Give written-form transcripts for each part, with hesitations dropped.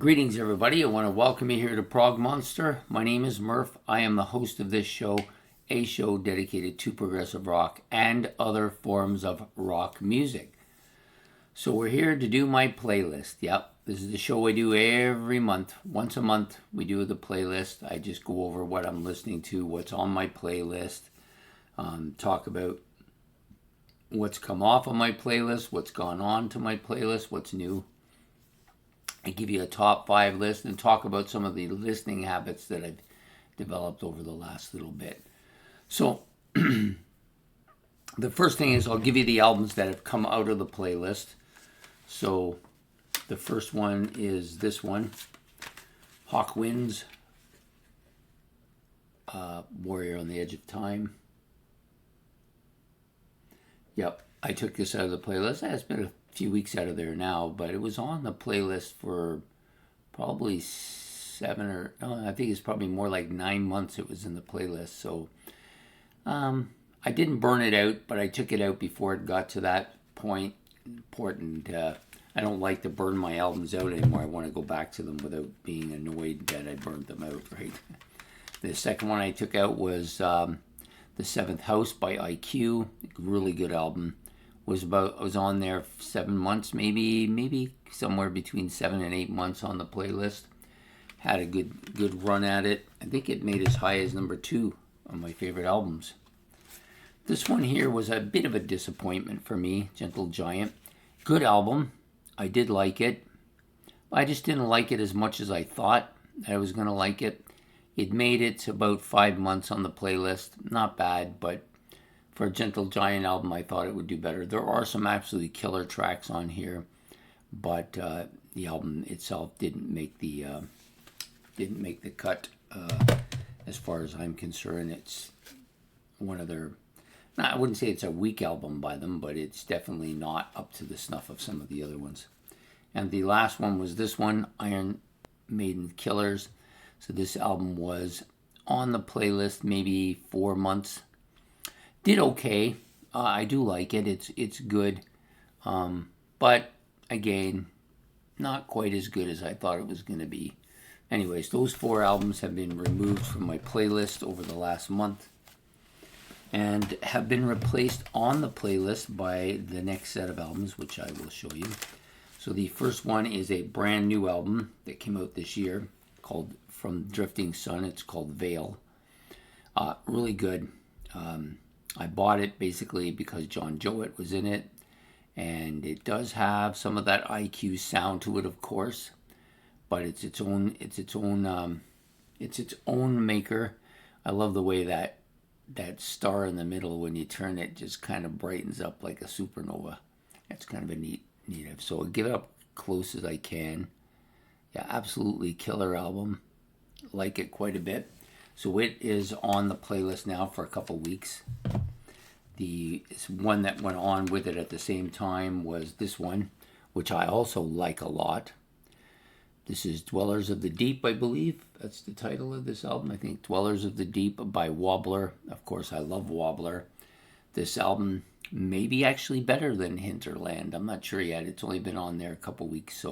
Greetings, everybody. I want to welcome you here to Prog Monster. My name is Murph. I am the host of this show, a show dedicated to progressive rock and other forms of rock music. So we're here to do my playlist. Yep, this is the show I do every month. Once a month, we do the playlist. I just go over what I'm listening to, what's on my playlist, talk about what's come off of my playlist, what's gone on to my playlist, what's new. I give you a top 5 list and talk about some of the listening habits that I've developed over the last little bit. So, the first thing is I'll give you the albums that have come out of the playlist. So, the first one is this one, Hawkwind's Warrior on the Edge of Time. Yep, I took this out of the playlist. It's been a few weeks out of there now, but it was on the playlist for probably I think it's probably more like 9 months it was in the playlist. So I didn't burn it out, but I took it out before it got to that point. Important. I don't like to burn my albums out anymore. I want to go back to them without being annoyed that I burned them out, right? The second one I took out was The Seventh House by IQ. Really good album. Was on there 7 months, maybe somewhere between 7 and 8 months on the playlist. Had a good run at it. I think it made as high as number 2 on my favorite albums. This one here was a bit of a disappointment for me, Gentle Giant. Good album. I did like it. I just didn't like it as much as I thought I was going to like it. It made it to about 5 months on the playlist. Not bad, but for a Gentle Giant album, I thought it would do better. There are some absolutely killer tracks on here, but the album itself didn't make the cut. As far as I'm concerned, it's one of their. I wouldn't say it's a weak album by them, but it's definitely not up to the snuff of some of the other ones. And the last one was this one, Iron Maiden Killers. So this album was on the playlist maybe 4 months. Did okay. I do like it. It's good. But again, not quite as good as I thought it was going to be. Anyways, those 4 albums have been removed from my playlist over the last month and have been replaced on the playlist by the next set of albums, which I will show you. So the first one is a brand new album that came out this year called From Drifting Sun. It's called Veil. Really good. I bought it basically because John Jowett was in it, and it does have some of that IQ sound to it, of course, but it's its own maker. I love the way that star in the middle, when you turn it, just kind of brightens up like a supernova. That's kind of a neat. So I'll give it up close as I can. Yeah, absolutely killer album. Like it quite a bit. So it is on the playlist now for a couple weeks. The one that went on with it at the same time was this one, which I also like a lot. This is Dwellers of the Deep, I believe. That's the title of this album. I think Dwellers of the Deep by Wobbler. Of course, I love Wobbler. This album may be actually better than Hinterland. I'm not sure yet. It's only been on there a couple weeks.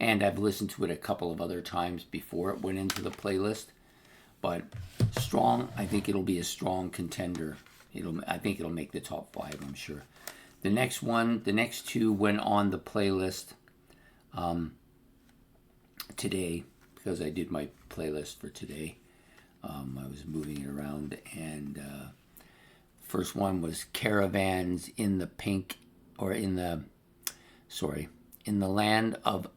And I've listened to it a couple of other times before it went into the playlist. But strong, I think it'll be a strong contender. I think it'll make the top 5, I'm sure. The next 2 went on the playlist today, because I did my playlist for today. I was moving it around, and first one was Caravans in the Pink, or in the land of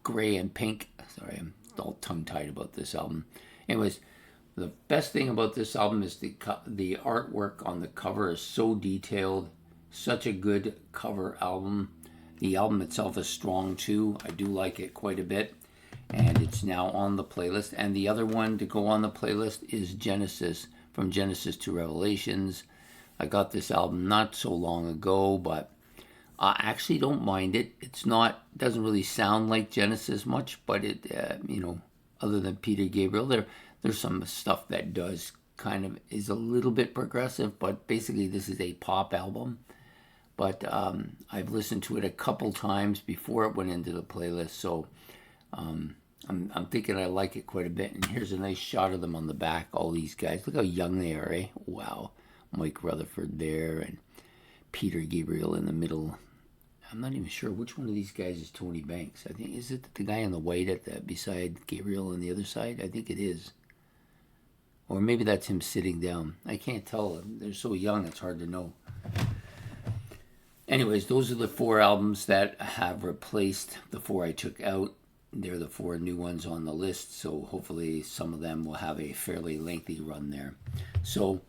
gray and pink. Sorry, I'm all tongue-tied about this album. Anyways, the best thing about this album is the artwork on the cover is so detailed. Such a good cover album. The album itself is strong too. I do like it quite a bit. And it's now on the playlist. And the other one to go on the playlist is Genesis, From Genesis to Revelations. I got this album not so long ago, but I actually don't mind it. Doesn't really sound like Genesis much, but it, other than Peter Gabriel, there's some stuff that does kind of is a little bit progressive, but basically this is a pop album. But I've listened to it a couple times before it went into the playlist, so I'm thinking I like it quite a bit. And here's a nice shot of them on the back. All these guys, look how young they are, eh? Wow, Mike Rutherford there, and Peter Gabriel in the middle. I'm not even sure which one of these guys is Tony Banks. I think, is it the guy in the white at the beside Gabriel on the other side? I think it is. Or maybe that's him sitting down. I can't tell. They're so young, it's hard to know. Anyways, those are the 4 albums that have replaced the 4 I took out. They're the 4 new ones on the list, so hopefully some of them will have a fairly lengthy run there. So,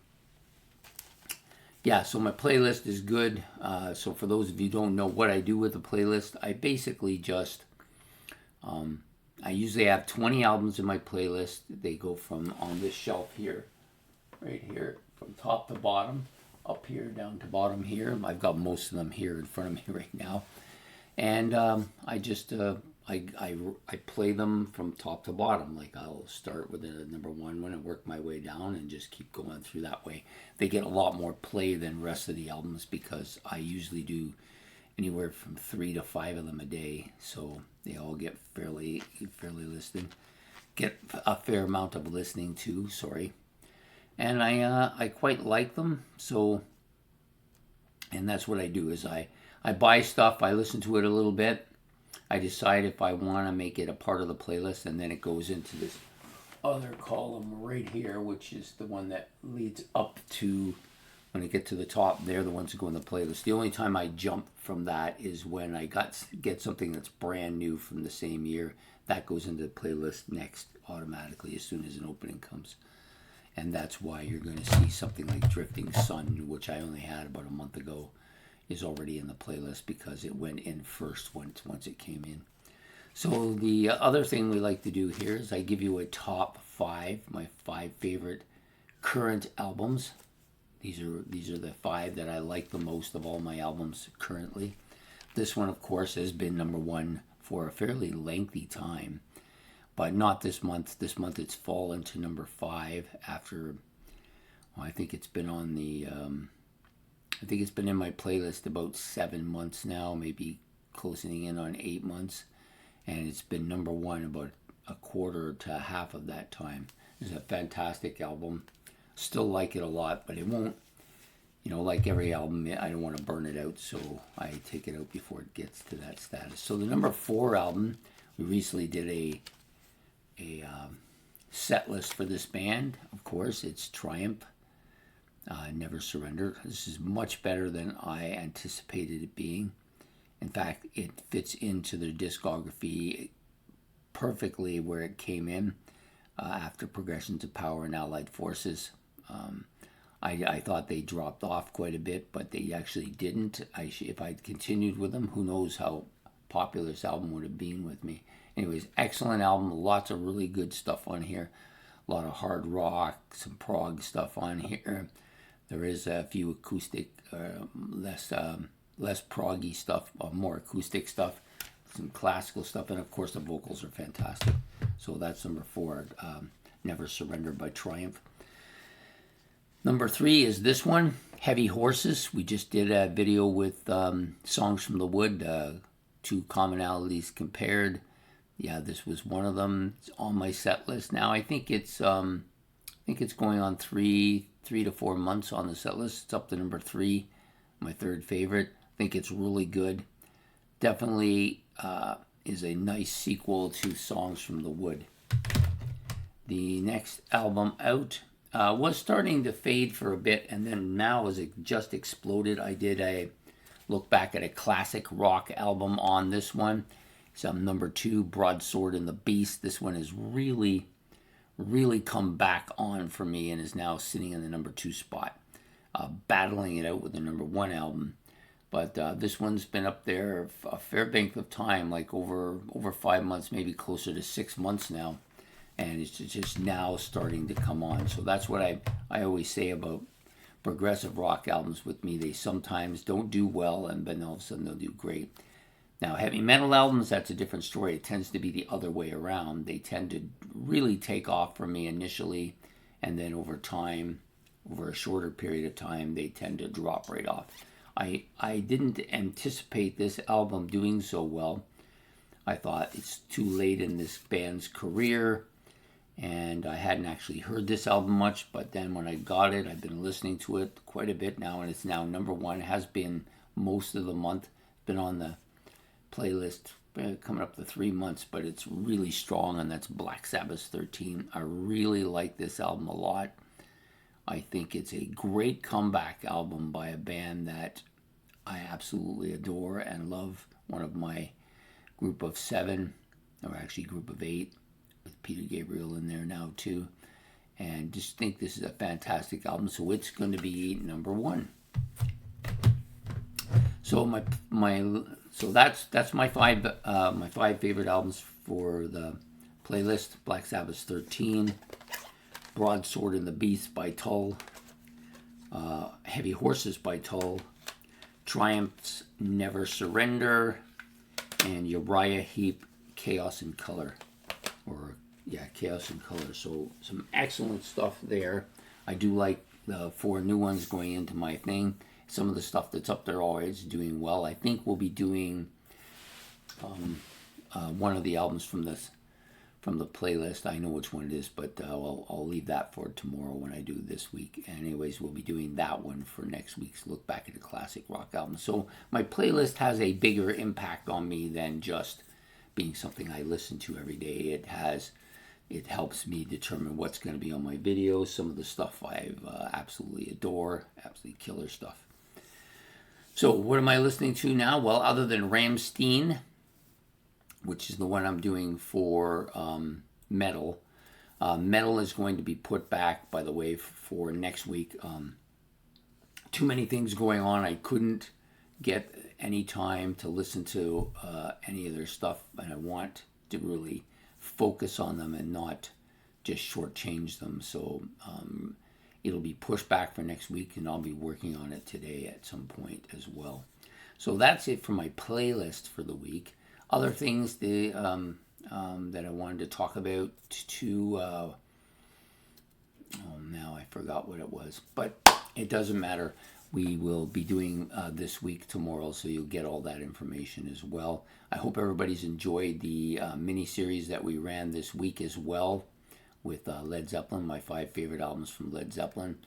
yeah, so my playlist is good. So for those of you who don't know what I do with the playlist, I basically just, I usually have 20 albums in my playlist. They go from on this shelf here, right here, from top to bottom, up here, down to bottom here. I've got most of them here in front of me right now. And I just, I play them from top to bottom. Like I'll start with the number 1 one and work my way down and just keep going through that way. They get a lot more play than the rest of the albums because I usually do anywhere from 3 to 5 of them a day. So they all get fairly listening. Get a fair amount of listening too, sorry. And I quite like them. So, and that's what I do is I buy stuff, I listen to it a little bit, I decide if I want to make it a part of the playlist, and then it goes into this other column right here, which is the one that leads up to, when I get to the top, they're the ones that go in the playlist. The only time I jump from that is when I get something that's brand new from the same year. That goes into the playlist next automatically as soon as an opening comes. And that's why you're going to see something like Drifting Sun, which I only had about a month ago, is already in the playlist because it went in first once it came in. So the other thing we like to do here is I give you a top 5, my 5 favorite current albums. These are the 5 that I like the most of all my albums currently. This one, of course, has been number 1 for a fairly lengthy time, but not this month. This month it's fallen to number 5 after, well, I think it's been on the, I think it's been in my playlist about 7 months now, maybe closing in on 8 months, and it's been number 1 about a quarter to half of that time. It's a fantastic album. Still like it a lot, but it won't, like every album, I don't want to burn it out, so I take it out before it gets to that status. So the number 4 album, we recently did a set list for this band. Of course, it's Triumph, Never Surrender. This is much better than I anticipated it being. In fact, it fits into their discography perfectly where it came in after Progressions of Power and Allied Forces. I thought they dropped off quite a bit, but they actually didn't. If I'd continued with them, who knows how popular this album would have been with me. Anyways, excellent album. Lots of really good stuff on here. A lot of hard rock, some prog stuff on here. There is a few acoustic, less proggy stuff, more acoustic stuff, some classical stuff, and of course the vocals are fantastic. So that's number 4, Never Surrender by Triumph. Number 3 is this one, Heavy Horses. We just did a video with Songs from the Wood, 2 commonalities compared. Yeah, this was one of them. It's on my set list now. I think it's going on 3 to 4 months on the set list. It's up to number 3, my 3rd favorite. I think it's really good. Definitely is a nice sequel to Songs from the Wood. The next album out was starting to fade for a bit, and then now as it just exploded, I did a look back at a classic rock album on this one. So number 2, Broadsword and the Beast. This one has really come back on for me and is now sitting in the number 2 spot, battling it out with the number 1 album. But this one's been up there a fair bank of time, like over 5 months, maybe closer to 6 months now. And it's just now starting to come on. So that's what I always say about progressive rock albums with me. They sometimes don't do well, and then all of a sudden they'll do great. Now, heavy metal albums, that's a different story. It tends to be the other way around. They tend to really take off for me initially, and then over time, over a shorter period of time, they tend to drop right off. I didn't anticipate this album doing so well. I thought it's too late in this band's career, and I hadn't actually heard this album much, but then when I got it, I've been listening to it quite a bit now, and it's now number one. It has been most of the month. Been on the playlist coming up to 3 months, but it's really strong, and that's Black Sabbath 13. I really like this album a lot. I think it's a great comeback album by a band that I absolutely adore and love. One of my group of 7, or actually group of 8, with Peter Gabriel in there now too. And just think this is a fantastic album. So it's going to be number 1. So that's my 5 favorite albums for the playlist. Black Sabbath 13, Broadsword and the Beast by Tull, Heavy Horses by Tull, Triumph's Never Surrender, and Uriah Heep, Chaos in Color. Chaos in Color. So some excellent stuff there. I do like the 4 new ones going into my thing. Some of the stuff that's up there already is doing well. I think we'll be doing one of the albums from the playlist. I know which one it is, but I'll leave that for tomorrow when I do this week. Anyways, we'll be doing that one for next week's look back at the classic rock album. So my playlist has a bigger impact on me than just being something I listen to every day. It helps me determine what's going to be on my videos. Some of the stuff I absolutely adore, absolutely killer stuff. So what am I listening to now? Well, other than Rammstein, which is the one I'm doing for metal. Metal is going to be put back, by the way, for next week. Too many things going on. I couldn't get any time to listen to any of their stuff, and I want to really focus on them and not just shortchange them. So it'll be pushed back for next week, and I'll be working on it today at some point as well. So that's it for my playlist for the week. Other things that I wanted to talk about too. Now I forgot what it was, but it doesn't matter. We will be doing this week tomorrow, so you'll get all that information as well. I hope everybody's enjoyed the mini-series that we ran this week as well with Led Zeppelin, my 5 favorite albums from Led Zeppelin.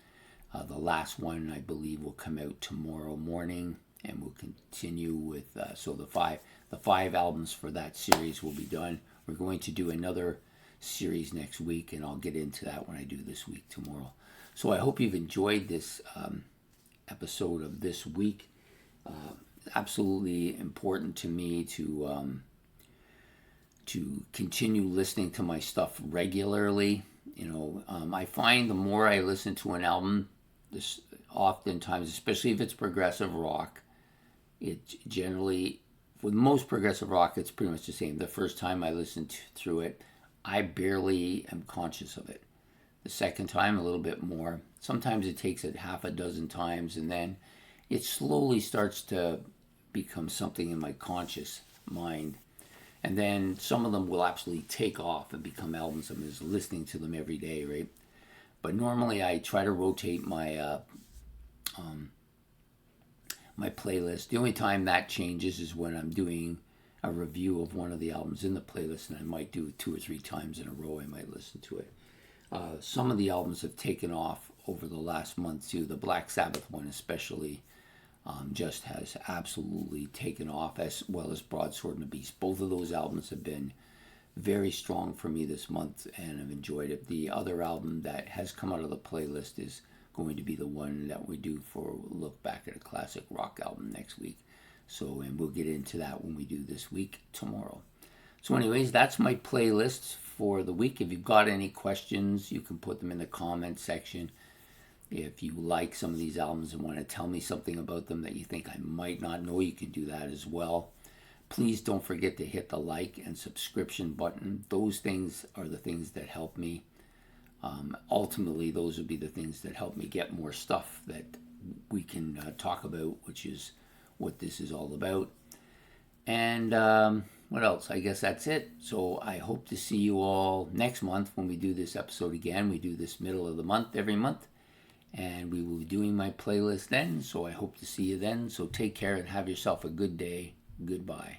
The last one, I believe, will come out tomorrow morning, and we'll continue with so the five albums for that series will be done. We're going to do another series next week, and I'll get into that when I do this week tomorrow. So I hope you've enjoyed this episode of this week. Absolutely important to me to continue listening to my stuff regularly. I find the more I listen to an album, this oftentimes, especially if it's progressive rock, it generally, with most progressive rock, it's pretty much the same. The first time I listen through it, I barely am conscious of it. The second time, a little bit more. Sometimes it takes it half a dozen times, and then it slowly starts to become something in my conscious mind. And then some of them will absolutely take off and become albums. I'm just listening to them every day, right? But normally I try to rotate my my playlist. The only time that changes is when I'm doing a review of one of the albums in the playlist, and I might do it 2 or 3 times in a row. I might listen to it. Some of the albums have taken off over the last month too. The Black Sabbath one especially just has absolutely taken off, as well as Broadsword and the Beast. Both of those albums have been very strong for me this month, and I've enjoyed it. The other album that has come out of the playlist is going to be the one that we do for look back at a classic rock album next week. So, and we'll get into that when we do this week tomorrow. So anyways, that's my playlist for the week. If you've got any questions, you can put them in the comment section. If you like some of these albums and want to tell me something about them that you think I might not know, you can do that as well. Please don't forget to hit the like and subscription button. Those things are the things that help me. Ultimately, those would be the things that help me get more stuff that we can talk about, which is what this is all about. And what else? I guess that's it. So I hope to see you all next month when we do this episode again. We do this middle of the month every month, and we will be doing my playlist then. So I hope to see you then. So take care and have yourself a good day. Goodbye.